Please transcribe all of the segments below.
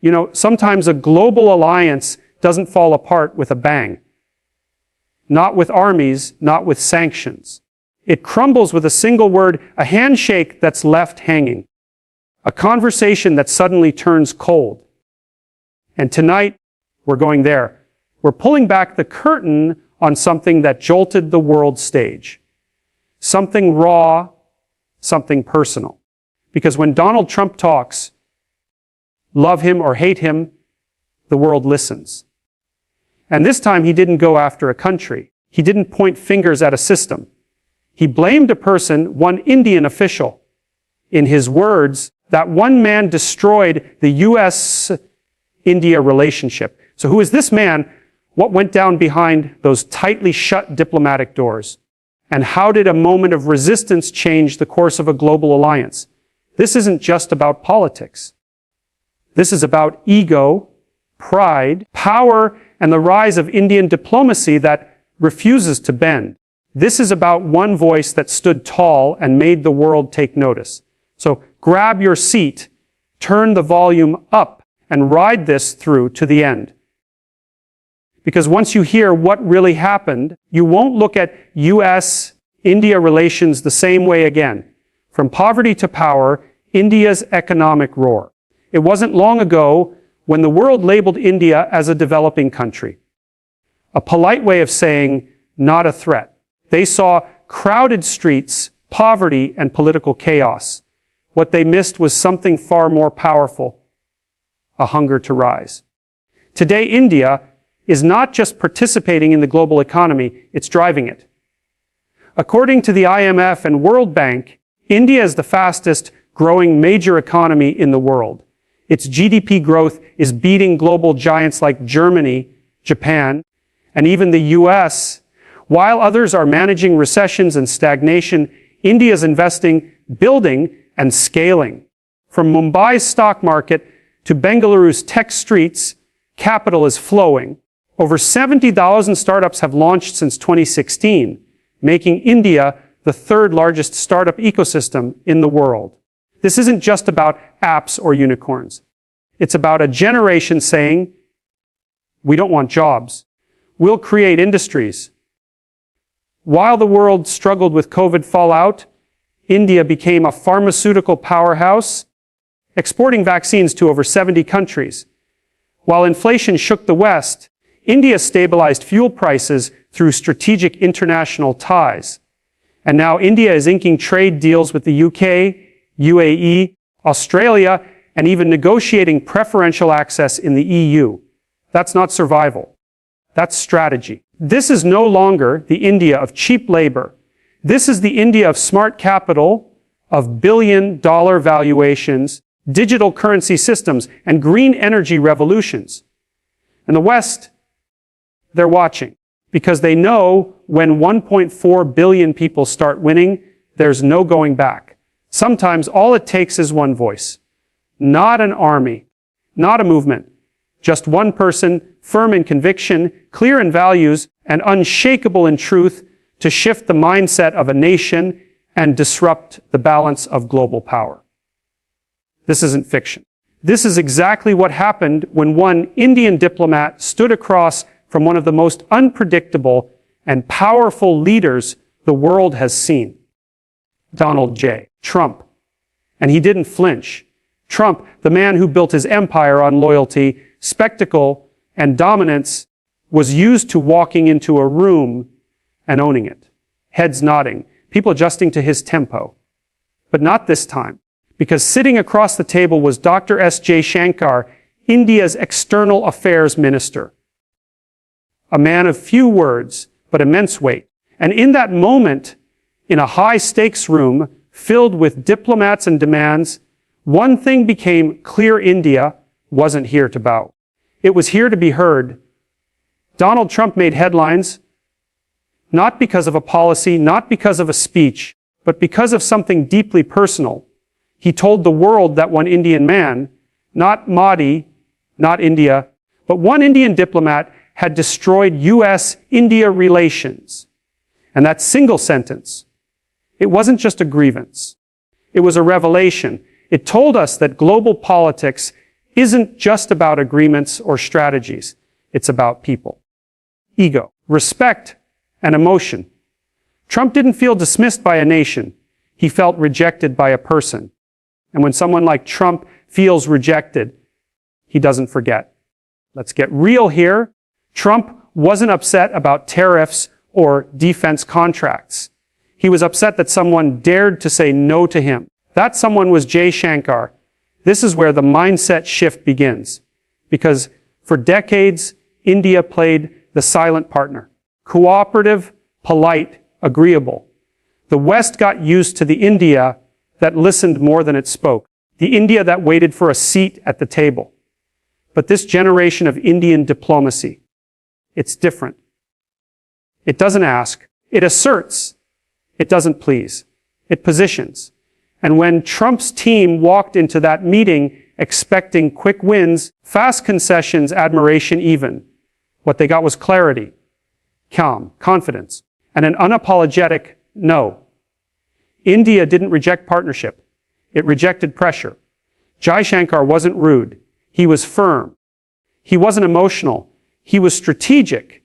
You know, sometimes a global alliance doesn't fall apart with a bang. Not with armies, not with sanctions. It crumbles with a single word, a handshake that's left hanging. A conversation that suddenly turns cold. And tonight, we're going there. We're pulling back the curtain on something that jolted the world stage. Something raw, something personal. Because when Donald Trump talks, love him or hate him, the world listens. And this time he didn't go after a country. He didn't point fingers at a system. He blamed a person, one Indian official. In his words, that one man destroyed the U.S.-India relationship. So who is this man? What went down behind those tightly shut diplomatic doors? And how did a moment of resistance change the course of a global alliance? This isn't just about politics. This is about ego, pride, power, and the rise of Indian diplomacy that refuses to bend. This is about one voice that stood tall and made the world take notice. So grab your seat, turn the volume up, and ride this through to the end. Because once you hear what really happened, you won't look at U.S.-India relations the same way again. From poverty to power, India's economic roar. It wasn't long ago when the world labeled India as a developing country. A polite way of saying, not a threat. They saw crowded streets, poverty, and political chaos. What they missed was something far more powerful, a hunger to rise. Today, India is not just participating in the global economy, it's driving it. According to the IMF and World Bank, India is the fastest growing major economy in the world. Its GDP growth is beating global giants like Germany, Japan, and even the US. While others are managing recessions and stagnation, India is investing, building, and scaling. From Mumbai's stock market to Bengaluru's tech streets, capital is flowing. Over 70,000 startups have launched since 2016, making India the third largest startup ecosystem in the world. This isn't just about apps or unicorns. It's about a generation saying, we don't want jobs. We'll create industries. While the world struggled with COVID fallout, India became a pharmaceutical powerhouse, exporting vaccines to over 70 countries. While inflation shook the West, India stabilized fuel prices through strategic international ties. And now India is inking trade deals with the UK, UAE, Australia, and even negotiating preferential access in the EU. That's not survival. That's strategy. This is no longer the India of cheap labor. This is the India of smart capital, of billion-dollar valuations, digital currency systems, and green energy revolutions. And the West, they're watching, because they know when 1.4 billion people start winning, there's no going back. Sometimes all it takes is one voice. Not an army, not a movement. Just one person, firm in conviction, clear in values, and unshakable in truth, to shift the mindset of a nation and disrupt the balance of global power. This isn't fiction. This is exactly what happened when one Indian diplomat stood across from one of the most unpredictable and powerful leaders the world has seen. Donald J. Trump. And he didn't flinch. Trump, the man who built his empire on loyalty, spectacle, and dominance, was used to walking into a room and owning it. Heads nodding, people adjusting to his tempo. But not this time, because sitting across the table was Dr. S. J. Shankar, India's External Affairs Minister. A man of few words, but immense weight. And in that moment, in a high-stakes room filled with diplomats and demands, one thing became clear: India wasn't here to bow. It was here to be heard. Donald Trump made headlines, not because of a policy, not because of a speech, but because of something deeply personal. He told the world that one Indian man, not Modi, not India, but one Indian diplomat had destroyed U.S.-India relations. And that single sentence, it wasn't just a grievance. It was a revelation. It told us that global politics isn't just about agreements or strategies. It's about people. Ego, respect, and emotion. Trump didn't feel dismissed by a nation. He felt rejected by a person. And when someone like Trump feels rejected, he doesn't forget. Let's get real here. Trump wasn't upset about tariffs or defense contracts. He was upset that someone dared to say no to him. That someone was Jay Shankar. This is where the mindset shift begins. Because for decades, India played the silent partner. Cooperative, polite, agreeable. The West got used to the India that listened more than it spoke. The India that waited for a seat at the table. But this generation of Indian diplomacy, it's different. It doesn't ask. It asserts. It doesn't please. It positions. And when Trump's team walked into that meeting expecting quick wins, fast concessions, admiration even, what they got was clarity, calm, confidence, and an unapologetic no. India didn't reject partnership. It rejected pressure. Jai Shankar wasn't rude. He was firm. He wasn't emotional. He was strategic.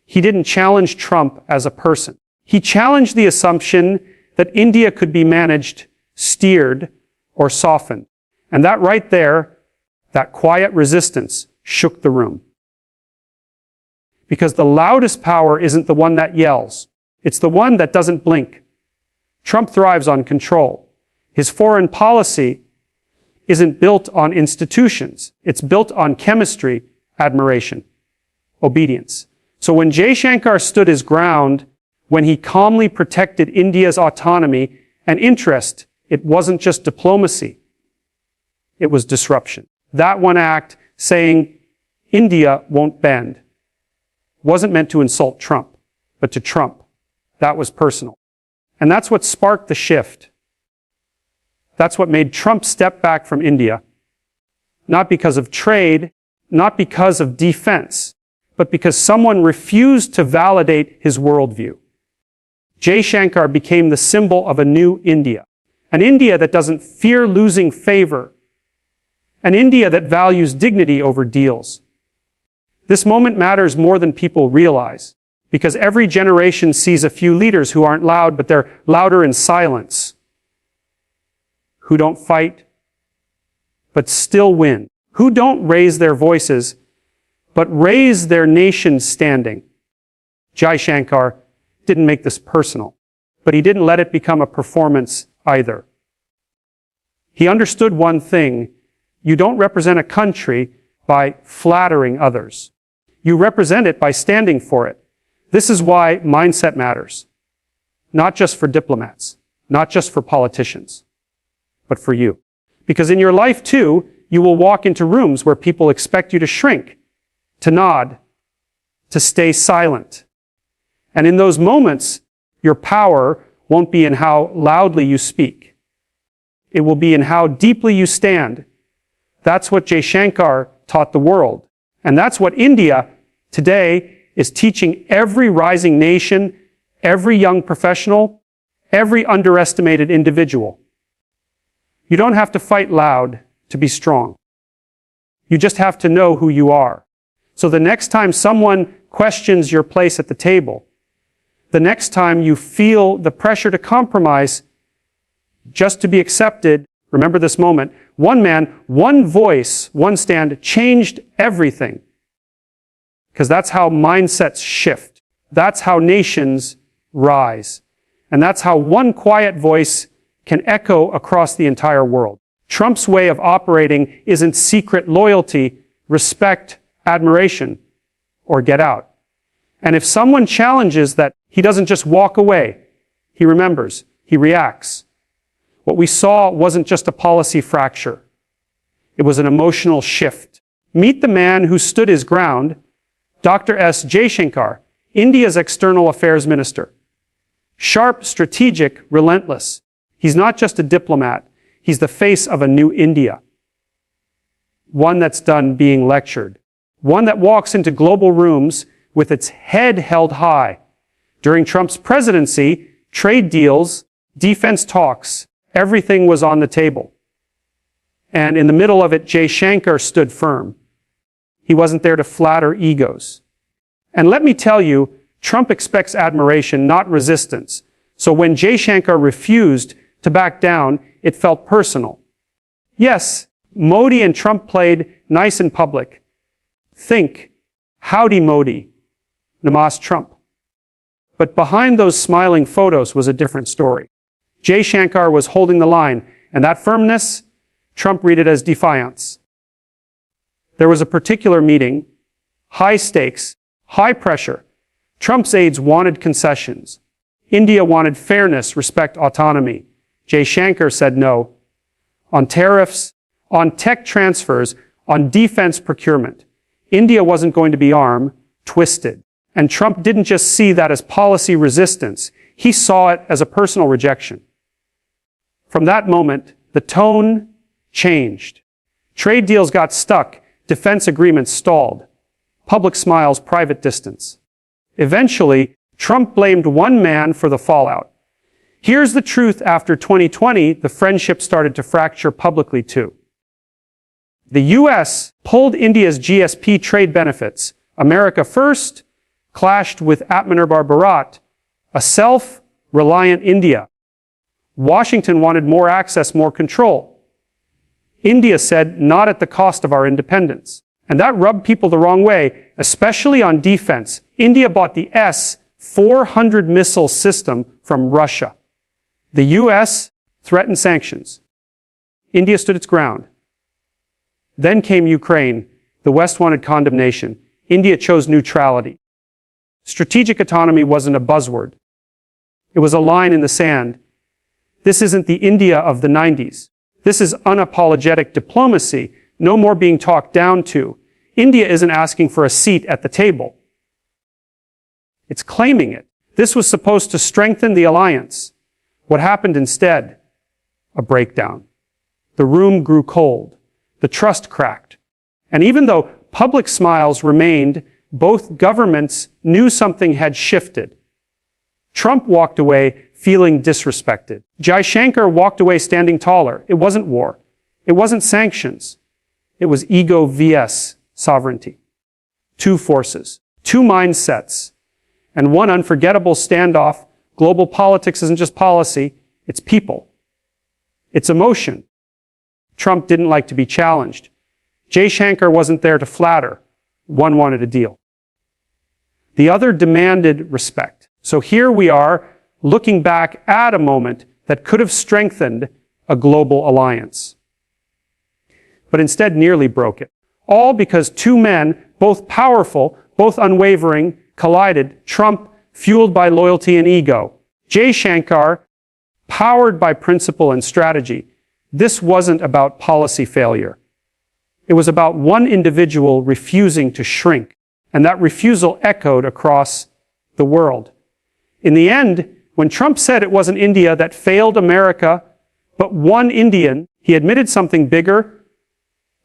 He didn't challenge Trump as a person. He challenged the assumption that India could be managed, steered, or softened. And that right there, that quiet resistance, shook the room. Because the loudest power isn't the one that yells. It's the one that doesn't blink. Trump thrives on control. His foreign policy isn't built on institutions. It's built on chemistry, admiration, obedience. So when Jay Shankar stood his ground, when he calmly protected India's autonomy and interest, it wasn't just diplomacy. It was disruption. That one act, saying India won't bend, wasn't meant to insult Trump, but to Trump. That was personal. And that's what sparked the shift. That's what made Trump step back from India. Not because of trade, not because of defense, but because someone refused to validate his worldview. Jay Shankar became the symbol of a new India. An India that doesn't fear losing favor. An India that values dignity over deals. This moment matters more than people realize, because every generation sees a few leaders who aren't loud, but they're louder in silence. Who don't fight, but still win. Who don't raise their voices, but raise their nation's standing. Jai Shankar didn't make this personal, but he didn't let it become a performance either. He understood one thing: you don't represent a country by flattering others. You represent it by standing for it. This is why mindset matters. Not just for diplomats, not just for politicians, but for you. Because in your life too, you will walk into rooms where people expect you to shrink, to nod, to stay silent. And in those moments, your power won't be in how loudly you speak. It will be in how deeply you stand. That's what Jay Shankar taught the world. And that's what India today is teaching every rising nation, every young professional, every underestimated individual. You don't have to fight loud to be strong. You just have to know who you are. So the next time someone questions your place at the table, the next time you feel the pressure to compromise just to be accepted, remember this moment. One man, one voice, one stand changed everything. Because that's how mindsets shift. That's how nations rise. And that's how one quiet voice can echo across the entire world. Trump's way of operating isn't secret loyalty, respect, admiration, or get out. And if someone challenges that, he doesn't just walk away. He remembers. He reacts. What we saw wasn't just a policy fracture. It was an emotional shift. Meet the man who stood his ground, Dr. S. Jay Shankar, India's External Affairs Minister. Sharp, strategic, relentless. He's not just a diplomat. He's the face of a new India. One that's done being lectured. One that walks into global rooms with its head held high. During Trump's presidency, trade deals, defense talks, everything was on the table. and in the middle of it, Jay Shankar stood firm. He wasn't there to flatter egos. And let me tell you, Trump expects admiration, not resistance. So when Jay Shankar refused to back down, it felt personal. Yes, Modi and Trump played nice in public. Think, howdy Modi, namaste Trump. But behind those smiling photos was a different story. Jay Shankar was holding the line, and that firmness, Trump read it as defiance. There was a particular meeting, high stakes, high pressure. Trump's aides wanted concessions. India wanted fairness, respect, autonomy. Jay Shankar said no. On tariffs, on tech transfers, on defense procurement. India wasn't going to be arm-twisted. And Trump didn't just see that as policy resistance. He saw it as a personal rejection. From that moment, the tone changed. Trade deals got stuck. Defense agreements stalled. Public smiles, private distance. Eventually, Trump blamed one man for the fallout. Here's the truth: after 2020, the friendship started to fracture publicly too. The US pulled India's GSP trade benefits. America First clashed with Atmanirbhar Bharat, a self-reliant India. Washington wanted more access, more control. India said, not at the cost of our independence. And that rubbed people the wrong way, especially on defense. India bought the S-400 missile system from Russia. The US threatened sanctions. India stood its ground. Then came Ukraine. The West wanted condemnation. India chose neutrality. Strategic autonomy wasn't a buzzword. It was a line in the sand. This isn't the India of the 90s. This is unapologetic diplomacy. No more being talked down to. India isn't asking for a seat at the table. It's claiming it. This was supposed to strengthen the alliance. What happened instead? A breakdown. The room grew cold. The trust cracked. And even though public smiles remained, both governments knew something had shifted. Trump walked away feeling disrespected. Jai Shankar walked away standing taller. It wasn't war. It wasn't sanctions. It was ego vs. sovereignty. Two forces, two mindsets, and one unforgettable standoff. Global politics isn't just policy, it's people. It's emotion. Trump didn't like to be challenged. Jay Shankar wasn't there to flatter. One wanted a deal. The other demanded respect. So here we are, looking back at a moment that could have strengthened a global alliance, but instead nearly broke it. All because two men, both powerful, both unwavering, collided. Trump, fueled by loyalty and ego. Jay Shankar, powered by principle and strategy. This wasn't about policy failure. It was about one individual refusing to shrink, and that refusal echoed across the world. In the end, when Trump said it wasn't India that failed America, but one Indian, he admitted something bigger,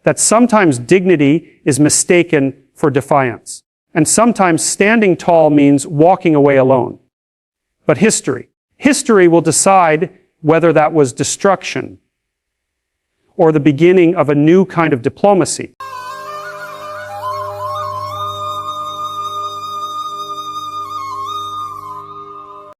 that sometimes dignity is mistaken for defiance. And sometimes standing tall means walking away alone. But history will decide whether that was destruction or the beginning of a new kind of diplomacy.